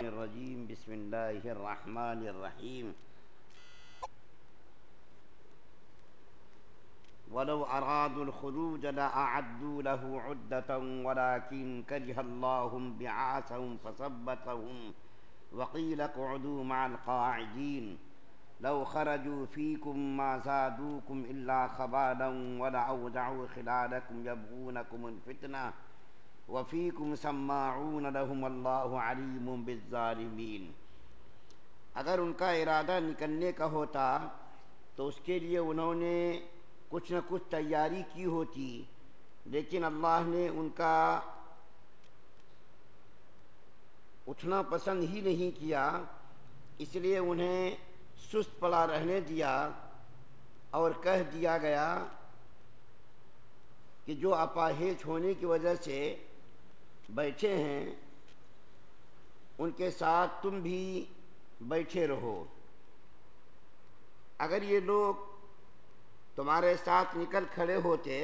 الرجیم بسم اللہ الرحمن الرحیم ولو ارادوا الخروج لأعدوا له عدة ولكن كره الله بعاثهم فثبتهم وقيل اقعدوا مع القاعدين لو خرجوا فيكم ما زادوكم إلا خبالا ولأوضعوا خلالكم يبغونكم الفتنة وفيكم سماعون لهم اللہ علیم بالظالمین۔ اگر ان کا ارادہ نکلنے کا ہوتا تو اس کے لیے انہوں نے کچھ نہ کچھ تیاری کی ہوتی، لیکن اللہ نے ان کا اٹھنا پسند ہی نہیں کیا، اس لیے انہیں سست پڑا رہنے دیا اور کہہ دیا گیا کہ جو اپاہج ہونے کی وجہ سے بیٹھے ہیں ان کے ساتھ تم بھی بیٹھے رہو۔ اگر یہ لوگ تمہارے ساتھ نکل کھڑے ہوتے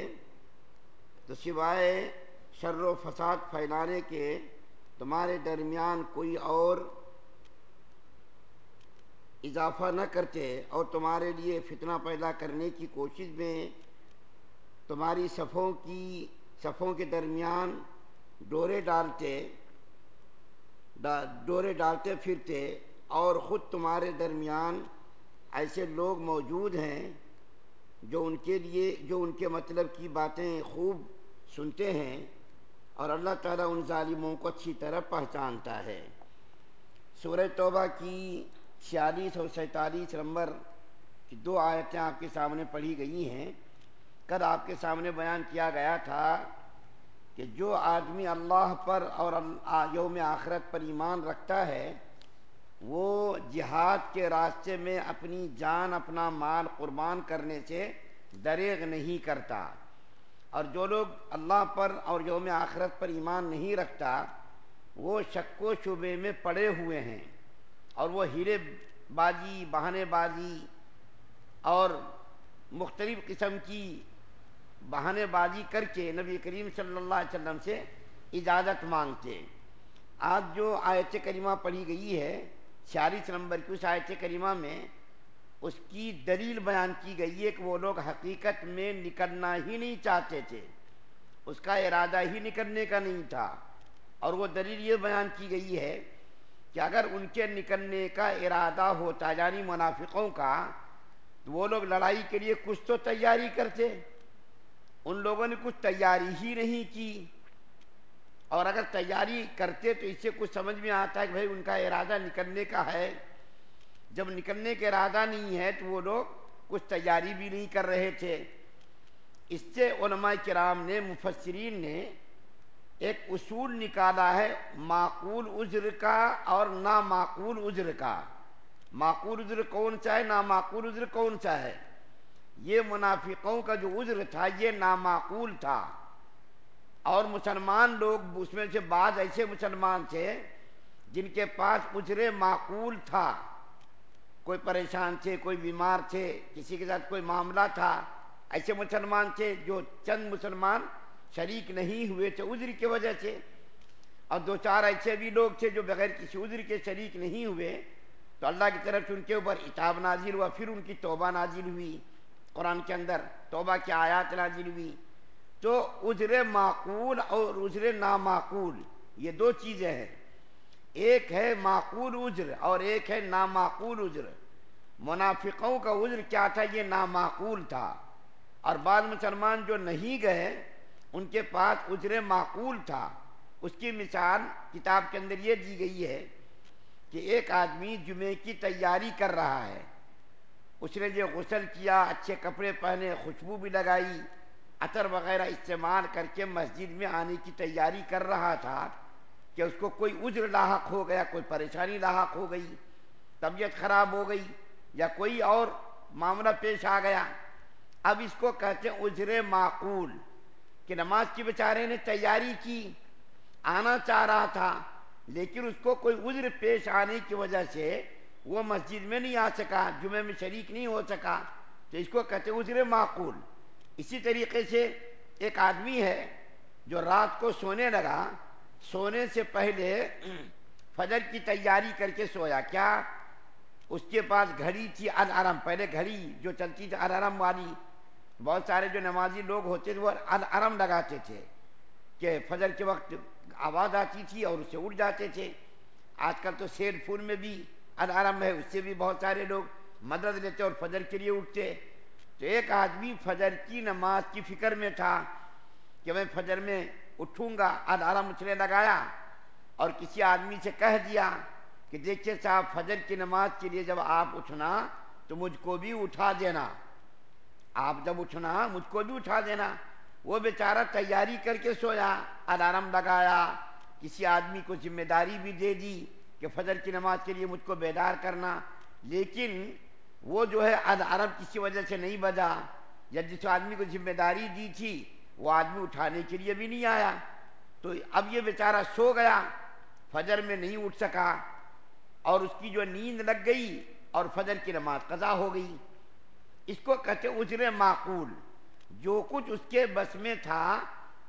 تو سوائے شر و فساد پھیلانے کے تمہارے درمیان کوئی اور اضافہ نہ کرتے اور تمہارے لیے فتنہ پیدا کرنے کی کوشش میں تمہاری صفوں کے درمیان ڈورے ڈالتے پھرتے، اور خود تمہارے درمیان ایسے لوگ موجود ہیں جو ان کے مطلب کی باتیں خوب سنتے ہیں، اور اللہ تعالیٰ ان ظالموں کو اچھی طرح پہچانتا ہے۔ سورہ توبہ کی 46 اور 47 نمبر کی 2 آیتیں آپ کے سامنے پڑھی گئی ہیں۔ کل آپ کے سامنے بیان کیا گیا تھا کہ جو آدمی اللہ پر اور یوم آخرت پر ایمان رکھتا ہے وہ جہاد کے راستے میں اپنی جان اپنا مال قربان کرنے سے دریغ نہیں کرتا، اور جو لوگ اللہ پر اور یوم آخرت پر ایمان نہیں رکھتا وہ شک و شبے میں پڑے ہوئے ہیں، اور وہ ہیلے بازی بہانے بازی اور مختلف قسم کی بہانے بازی کر کے نبی کریم صلی اللہ علیہ وسلم سے اجازت مانگتے۔ آج جو آیت کریمہ پڑھی گئی ہے 46 نمبر کی، اس آیت کریمہ میں اس کی دلیل بیان کی گئی ہے کہ وہ لوگ حقیقت میں نکلنا ہی نہیں چاہتے تھے، اس کا ارادہ ہی نکلنے کا نہیں تھا، اور وہ دلیل یہ بیان کی گئی ہے کہ اگر ان کے نکلنے کا ارادہ ہوتا یعنی منافقوں کا، تو وہ لوگ لڑائی کے لیے کچھ تو تیاری کرتے، ان لوگوں نے کچھ تیاری ہی نہیں کی، اور اگر تیاری کرتے تو اس سے کچھ سمجھ میں آتا ہے کہ بھائی ان کا ارادہ نکلنے کا ہے۔ جب نکلنے کا ارادہ نہیں ہے تو وہ لوگ کچھ تیاری بھی نہیں کر رہے تھے۔ اس سے علماء کرام نے مفسرین نے ایک اصول نکالا ہے معقول عذر کا اور نامعقول عذر کا۔ معقول عذر کون سا ہے، نامعقول عذر کون سا ہے؟ یہ منافقوں کا جو عذر تھا یہ نامعقول تھا، اور مسلمان لوگ اس میں سے بعض ایسے مسلمان تھے جن کے پاس عذر معقول تھا، کوئی پریشان تھے، کوئی بیمار تھے، کسی کے ساتھ کوئی معاملہ تھا، ایسے مسلمان تھے جو چند مسلمان شریک نہیں ہوئے تھے عذر کی وجہ سے، اور 2-4 ایسے بھی لوگ تھے جو بغیر کسی عذر کے شریک نہیں ہوئے، تو اللہ کی طرف سے ان کے اوپر عتاب نازل ہوا، پھر ان کی توبہ نازل ہوئی، قرآن کے اندر توبہ کی آیات نازل ہوئی۔ تو عذر معقول اور عذر نامعقول یہ 2 چیزیں ہیں، ایک ہے معقول عذر اور ایک ہے نامعقول عذر۔ منافقوں کا عذر کیا تھا؟ یہ نامعقول تھا، اور بعض مسلمان جو نہیں گئے ان کے پاس عذر معقول تھا۔ اس کی مثال کتاب کے اندر یہ دی گئی ہے کہ ایک آدمی جمعے کی تیاری کر رہا ہے، اس نے جو غسل کیا، اچھے کپڑے پہنے، خوشبو بھی لگائی، عطر وغیرہ استعمال کر کے مسجد میں آنے کی تیاری کر رہا تھا کہ اس کو کوئی عذر لاحق ہو گیا، کوئی پریشانی لاحق ہو گئی، طبیعت خراب ہو گئی یا کوئی اور معاملہ پیش آ گیا۔ اب اس کو کہتے ہیں عذر معقول، کہ نماز کی بیچارے نے تیاری کی، آنا چاہ رہا تھا، لیکن اس کو کوئی عذر پیش آنے کی وجہ سے وہ مسجد میں نہیں آ سکا، جمعے میں شریک نہیں ہو سکا، تو اس کو کہتے ہیں عذر معقول۔ اسی طریقے سے ایک آدمی ہے جو رات کو سونے لگا، سونے سے پہلے فجر کی تیاری کر کے سویا. کیا اس کے پاس گھڑی تھی الارم، پہلے گھڑی جو چلتی تھی الارم والی، بہت سارے جو نمازی لوگ ہوتے تھے وہ الارم لگاتے تھے کہ فجر کے وقت آواز آتی تھی اور اس سے اٹھ جاتے تھے. آج کل تو سیل فون میں بھی الارم ہے، اس سے بھی بہت سارے لوگ مدد لیتے اور فجر کے لیے اٹھتے. تو ایک آدمی فجر کی نماز کی فکر میں تھا کہ میں فجر میں اٹھوں گا، الارم اس نے لگایا اور کسی آدمی سے کہہ دیا کہ دیکھیے صاحب فجر کی نماز کے لیے جب آپ اٹھنا تو مجھ کو بھی اٹھا دینا، آپ جب اٹھنا مجھ کو بھی اٹھا دینا. وہ بیچارہ تیاری کر کے سویا، الارم لگایا، کسی آدمی کو ذمہ داری بھی دے دی کہ فجر کی نماز کے لیے مجھ کو بیدار کرنا، لیکن وہ جو ہے الارم کسی وجہ سے نہیں بجا، یا جس آدمی کو ذمہ داری دی تھی وہ آدمی اٹھانے کے لیے بھی نہیں آیا. تو اب یہ بیچارہ سو گیا، فجر میں نہیں اٹھ سکا اور اس کی جو نیند لگ گئی اور فجر کی نماز قضا ہو گئی. اس کو کہتے عذر معقول. جو کچھ اس کے بس میں تھا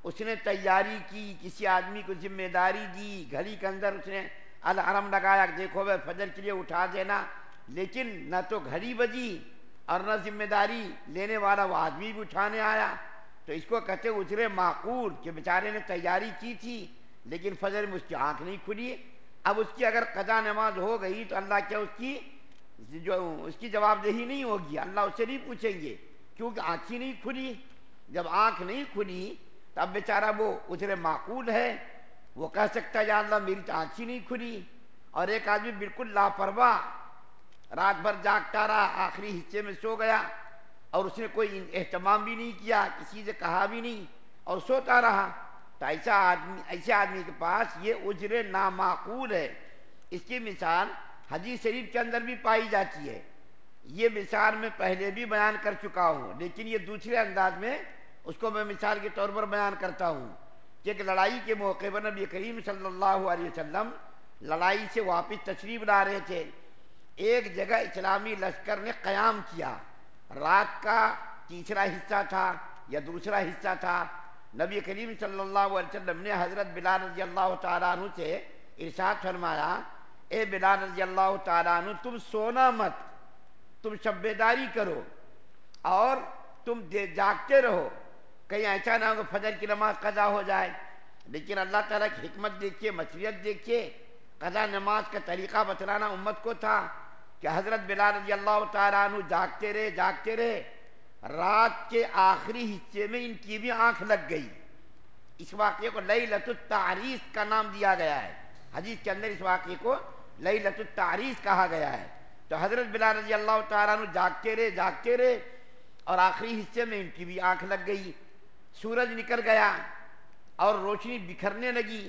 اس نے تیاری کی، کسی آدمی کو ذمہ داری دی، گھڑی کے اندر اس نے الارم لگایا دیکھو بھائی فجر کے لیے اٹھا دینا، لیکن نہ تو گھڑی بجی اور نہ ذمہ داری لینے والا وہ آدمی بھی اٹھانے آیا. تو اس کو کہتے عذر معقول کہ بیچارے نے تیاری کی تھی لیکن فجر میں اس کی آنکھ نہیں کھلی. اب اس کی اگر قضا نماز ہو گئی تو اللہ کیا اس کی جواب دہی نہیں ہوگی، اللہ اس سے نہیں پوچھیں گے کیونکہ آنکھ ہی نہیں کھلی. جب آنکھ نہیں کھلی تو اب بیچارہ وہ عذر معقول ہے، وہ کہہ سکتا ہے یا اللہ میری تو آنکھ ہی نہیں کھلی. اور ایک آدمی بالکل لاپرواہ رات بھر جاگتا رہا، آخری حصے میں سو گیا اور اس نے کوئی اہتمام بھی نہیں کیا، کسی سے کہا بھی نہیں اور سوتا رہا. تو ایسے آدمی کے پاس یہ عذر نامعقول ہے. اس کی مثال حدیث شریف کے اندر بھی پائی جاتی ہے. یہ مثال میں پہلے بھی بیان کر چکا ہوں لیکن یہ دوسرے انداز میں اس کو میں مثال کے طور پر بیان کرتا ہوں کہ ایک لڑائی کے موقع پر نبی کریم صلی اللہ علیہ وسلم لڑائی سے واپس تشریف لا رہے تھے. ایک جگہ اسلامی لشکر نے قیام کیا، رات کا تیسرا حصہ تھا یا دوسرا حصہ تھا. نبی کریم صلی اللہ علیہ وسلم نے حضرت بلال رضی اللہ تعالیٰ عنہ سے ارشاد فرمایا اے بلال رضی اللہ تعالیٰ عنہ تم سونا مت، تم شب بیداری کرو اور تم جاگتے رہو، کہیں ایسا نہ ہو کہ فجر کی نماز قضا ہو جائے. لیکن اللہ تعالیٰ کی حکمت دیکھیے، مشیت دیکھیے، قضا نماز کا طریقہ بتلانا امت کو تھا کہ حضرت بلال رضی اللہ تعالیٰ عنہ جاگتے رہے. رات کے آخری حصے میں ان کی بھی آنکھ لگ گئی. اس واقعے کو لیلۃ التعریس کا نام دیا گیا ہے. حدیث کے اندر اس واقعے کو لیلۃ التعریس کہا گیا ہے. تو حضرت بلال رضی اللہ تعالیٰ عنہ جاگتے رہے اور آخری حصے میں ان کی بھی آنکھ لگ گئی. سورج نکل گیا اور روشنی بکھرنے لگی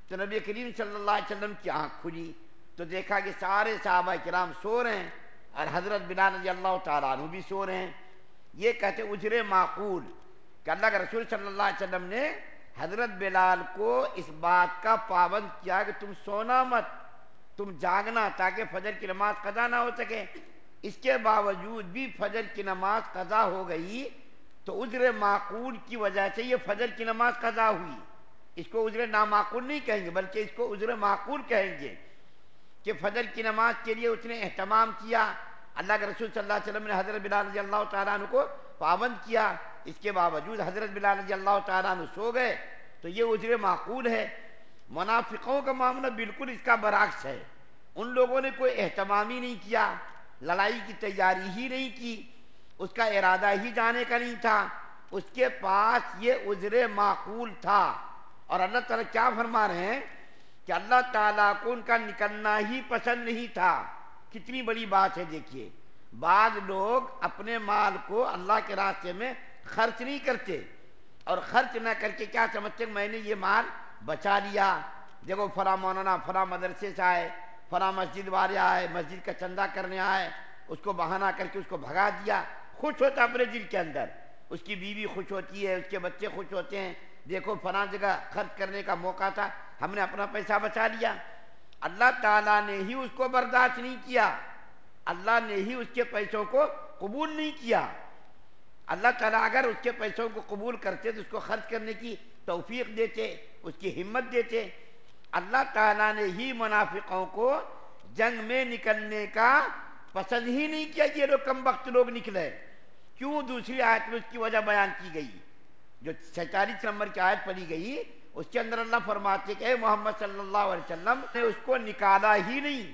تو نبی کریم صلی اللہ علیہ وسلم کی آنکھ کھلی تو دیکھا کہ سارے صحابہ کرام سو رہے ہیں اور حضرت بلال رضی اللہ تعالیٰ عنہ بھی سو رہے ہیں. یہ کہتے عذر معقول کہ اللہ کے رسول صلی اللہ علیہ وسلم نے حضرت بلال کو اس بات کا پابند کیا کہ تم سونا مت، تم جاگنا تاکہ فجر کی نماز قضا نہ ہو سکے. اس کے باوجود بھی فجر کی نماز قضا ہو گئی تو عذر معقول کی وجہ سے یہ فجر کی نماز قضا ہوئی. اس کو عذر نامعقول نہیں کہیں گے بلکہ اس کو عذر معقول کہیں گے کہ فجر کی نماز کے لیے اس نے اہتمام کیا. اللہ کے رسول صلی اللہ علیہ وسلم نے حضرت بلال رضی اللہ تعالیٰ عنہ کو پابند کیا، اس کے باوجود حضرت بلال رضی اللہ تعالیٰ عنہ سو گئے تو یہ عذر معقول ہے. منافقوں کا معاملہ بالکل اس کا برعکس ہے. ان لوگوں نے کوئی اہتمام ہی نہیں کیا، لڑائی کی تیاری ہی نہیں کی، اس کا ارادہ ہی جانے کا نہیں تھا، اس کے پاس یہ عذر معقول تھا. اور اللہ تعالیٰ کیا فرما رہے ہیں کہ اللہ تعالیٰ کو ان کا نکلنا ہی پسند نہیں تھا. کتنی بڑی بات ہے. دیکھیے بعض لوگ اپنے مال کو اللہ کے راستے میں خرچ نہیں کرتے اور خرچ نہ کر کے کیا سمجھتے ہیں میں نے یہ مال بچا لیا. دیکھو فلاں مولانا فلاں مدرسے سے آئے، فلاں مسجد والے آئے، مسجد کا چندہ کرنے آئے، اس کو بہانہ کر کے اس کو بھگا دیا. خوش ہوتا اپنے دل کے اندر، اس کی بیوی خوش ہوتی ہے، اس کے بچے خوش ہوتے ہیں، دیکھو فلاں جگہ خرچ کرنے کا موقع تھا، ہم نے اپنا پیسہ بچا لیا. اللہ تعالیٰ نے ہی اس کو برداشت نہیں کیا، اللہ نے ہی اس کے پیسوں کو قبول نہیں کیا. اللہ تعالیٰ اگر اس کے پیسوں کو قبول کرتے تو اس کو خرچ کرنے کی توفیق دیتے، اس کی ہمت دیتے. اللہ تعالیٰ نے ہی منافقوں کو جنگ میں نکلنے کا پسند ہی نہیں کیا کہ یہ لوگ کم وقت لوگ نکلے. کیوں؟ دوسری آیت میں اس کی وجہ بیان کی گئی. جو 46 نمبر کی آیت پڑھی گئی اس کے اندر اللہ فرماتے کہ اے محمد صلی اللہ علیہ وسلم نے اس کو نکالا ہی نہیں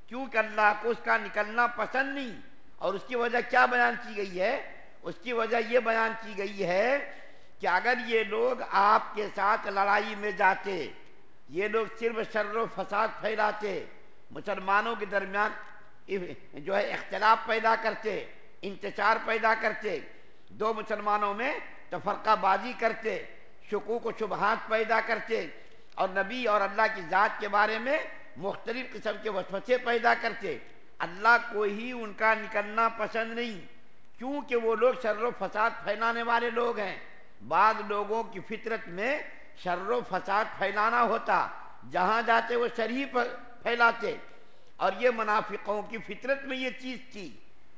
کیونکہ اللہ کو اس کا نکلنا پسند نہیں. اور اس کی وجہ کیا بیان کی گئی ہے؟ اس کی وجہ یہ بیان کی گئی ہے کہ اگر یہ لوگ آپ کے ساتھ لڑائی میں جاتے، یہ لوگ صرف شر و فساد پھیلاتے، مسلمانوں کے درمیان جو ہے اختلاف پیدا کرتے، انتشار پیدا کرتے، دو مسلمانوں میں تفرقہ بازی کرتے، شکوک و شبہات پیدا کرتے، اور نبی اور اللہ کی ذات کے بارے میں مختلف قسم کے وسوسے پیدا کرتے، اللہ کو ہی ان کا نکلنا پسند نہیں کیونکہ وہ لوگ شر و فساد پھیلانے والے لوگ ہیں. بعض لوگوں کی فطرت میں شر و فساد پھیلانا ہوتا، جہاں جاتے وہ شر ہی پھیلاتے. اور یہ منافقوں کی فطرت میں یہ چیز تھی.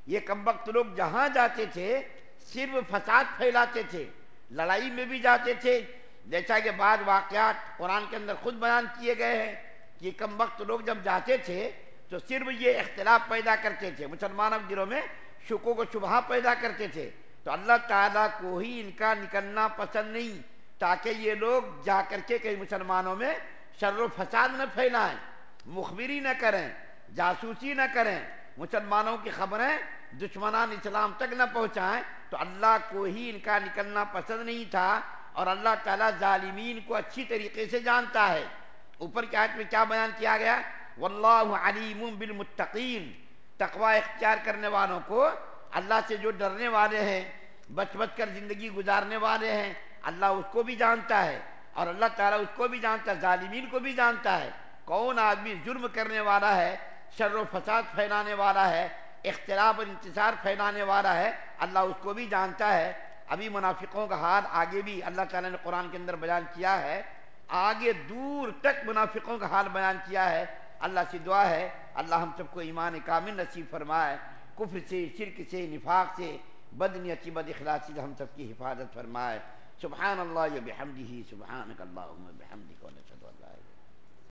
یہ کم وقت لوگ جہاں جاتے تھے صرف فساد پھیلاتے تھے، لڑائی میں بھی جاتے تھے. جیسا کہ بعض واقعات قرآن کے اندر خود بیان کیے گئے ہیں کہ کم وقت لوگ جب جاتے تھے تو صرف یہ اختلاف پیدا کرتے تھے، مسلمانوں کے دلوں میں شکوک و شبہات پیدا کرتے تھے. تو اللہ تعالیٰ کو ہی ان کا نکلنا پسند نہیں تاکہ یہ لوگ جا کر کے کئی مسلمانوں میں شر و فساد نہ پھیلائیں، مخبری نہ کریں، جاسوسی نہ کریں، مسلمانوں کی خبریں دشمنان اسلام تک نہ پہنچائیں. تو اللہ کو ہی ان کا نکلنا پسند نہیں تھا اور اللہ تعالیٰ ظالمین کو اچھی طریقے سے جانتا ہے. اوپر کی آیت میں کیا بیان کیا گیا؟ واللہ علیم بالمتقین. تقوی اختیار کرنے والوں کو، اللہ سے جو ڈرنے والے ہیں، بچ بچ کر زندگی گزارنے والے ہیں، اللہ اس کو بھی جانتا ہے اور اللہ تعالیٰ اس کو بھی جانتا ہے، ظالمین کو بھی جانتا ہے. کون آدمی جرم کرنے والا ہے، شر و فساد پھیلانے والا ہے، اختلاف اور انتشار پھیلانے والا ہے، اللہ اس کو بھی جانتا ہے. ابھی منافقوں کا حال آگے بھی اللہ تعالیٰ نے قرآن کے اندر بیان کیا ہے، آگے دور تک منافقوں کا حال بیان کیا ہے. اللہ سے دعا ہے اللہ ہم سب کو ایمان کامل نصیب فرمائے، کفر سے، شرک سے، نفاق سے، بدنیتی، بد اخلاصی سے ہم سب کی حفاظت فرمائے. سبحان اللہ و بحمدہ، سبحانک اللہم و بحمدک، و نشہد ان لا الہ الا انت.